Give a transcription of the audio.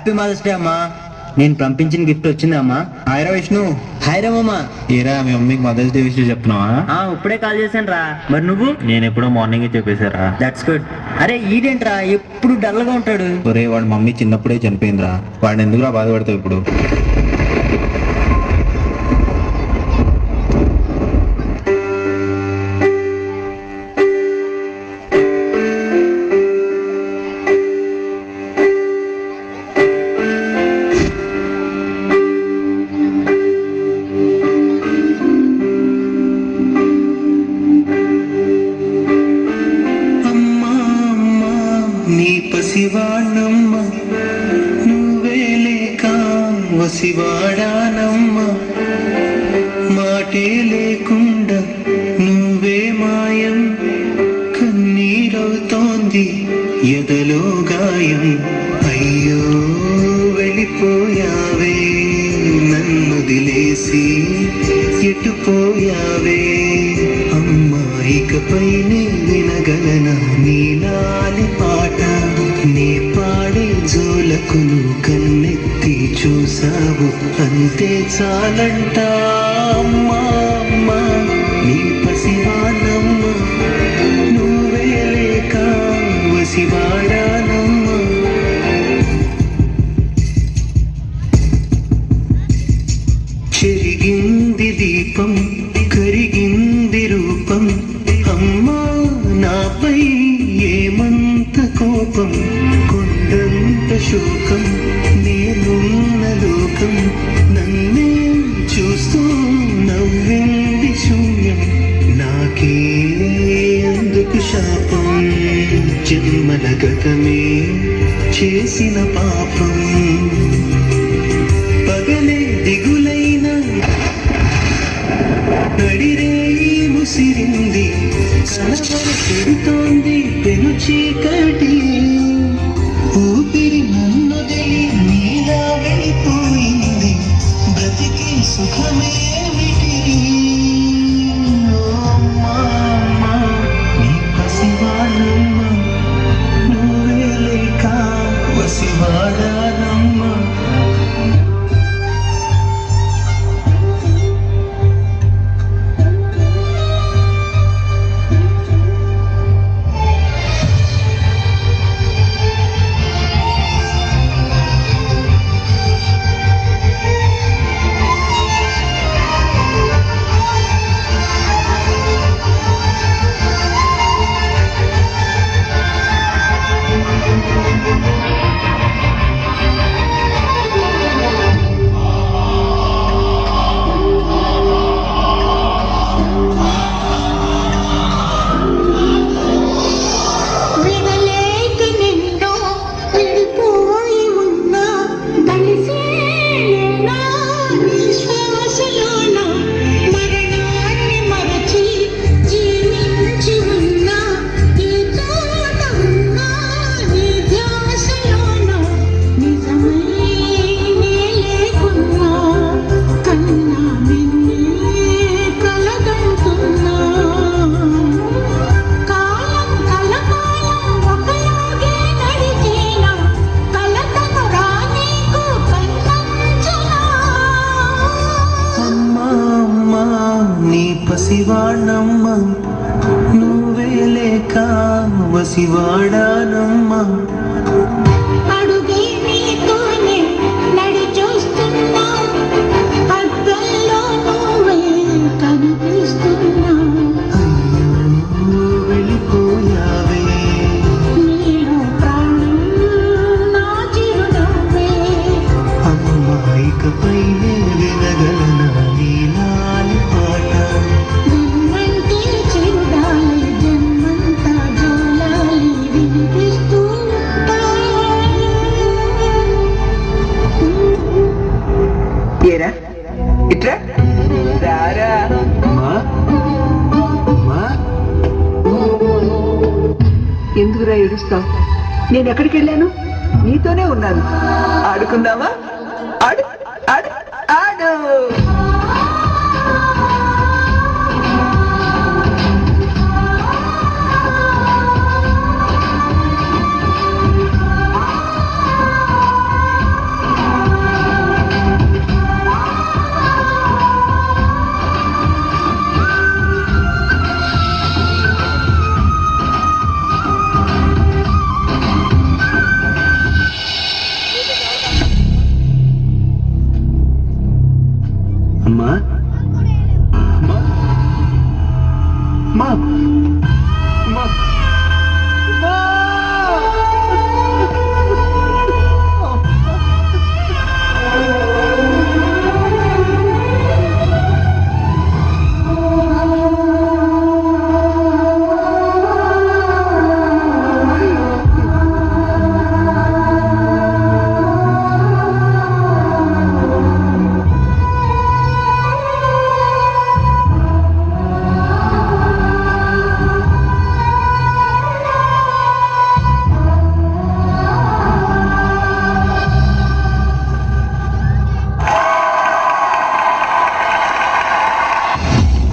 Happy mother's day అమ్మా. నేను పంపించిన గిఫ్ట్ వచ్చిందా అమ్మా? హాయ్రా విష్ణు. హాయ్ రామమ్మా. ఏరా మీ మమ్మీకి మదర్స్ డే విషయం చెప్తున్నావా? ఇప్పుడే కాల్ చేశాను రా. మరి నువ్వు? నేను ఎప్పుడో మార్నింగ్ చెప్పేశారా. That's good. అరే ఈడేంట్రా ఎప్పుడు డల్ గా ఉంటాడు? ఒరే వాడి మమ్మీ చిన్నప్పుడే చనిపోయిందిరా. వాడిని ఎందుకురా బాధపడతావు ఇప్పుడు? పసివాణమ్మ నువ్వే లేక వసివాడానమ్మ, మాటే లేకుండా నువ్వే మాయం, కన్నీరవుతోంది ఎదలో గాయం. అయ్యో వెళ్ళిపోయావే నన్ను దిలేసి, ఎటుపోయావే అమ్మాయికపైనే వినగలనా నీలాలి పాట? నీ పాడే జోలకు నువ్వు కన్నెత్తి చూసావు, అంతే చాలంట. అమ్మా అమ్మా నీ పసివానమ్మ నువ్వే లేక వసివాడానమ్మ. చెరిగింది దీపం కరిగింది రూపం, అమ్మా నాపై ఏమంత కోపం, కొండంత శోకం నేనున్న లోకం, నన్నే చూస్తూ నవ్వింది శూన్యం, నాకే అందుకు శాపం, జన్మల గతమే చేసిన పాపం. పగలే దిగులైన నడిరేయి ముసిరింది, కలవర పెడుతోంది పెను చీకటి, ఊపిరి నన్నొదిలి నీలా వెళ్ళిపోయింది, బ్రతికి సుఖమేమిటి? అమ్మా అమ్మా నీ పసివానమ్మ నువ్వే లేక వసివాడానమ్మ. పసివాణమ్మ నువ్వే లేక వసివాడానమ్మ. అడుగే నీతోనే నడి చూస్తున్నా, అద్దంలో నువ్వే కనిపిస్తున్నా, అయ్యో వెళ్ళిపోయావే నీలో ప్రాణం నా చిరునవ్వే, అమ్మాయికపైనే వినగలనా నీలాలి పాట? విన్నంటే చిరుడాలి జన్మంతా జోలాలి వినిపిస్తూ ఉంటా. ఏరా ఇట్రా రారా. ఎందుకురా ఏడుస్తావు? నేను ఎక్కడికి వెళ్ళాను? నీతోనే ఉన్నాను. ఆడుకుందామా? ఆడు ఆడు ఆడు. అమ్మా అమ్మా అమ్మా అమ్మా